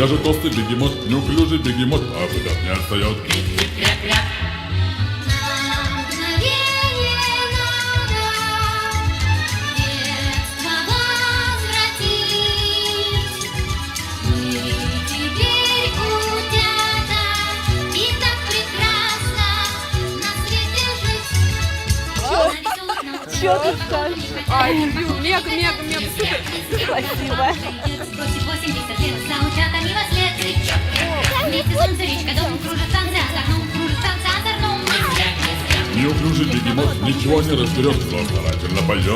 Даже толстый бегемот, неуклюжий бегемот, а выдох не отстает. Что ты скажешь? Ай, люблю, мега, супер. Спасибо. Бросит 80 лет, заучат они вас лет. Вместе солнце, речка, дом, кружит танцы, озорном, кружит танцы, озорном. Неуклюжий бегемот ничего не разберет, но старательно поет.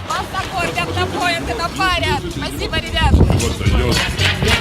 Вас накормят, напоят и напарят. Спасибо, ребят. Вот дает.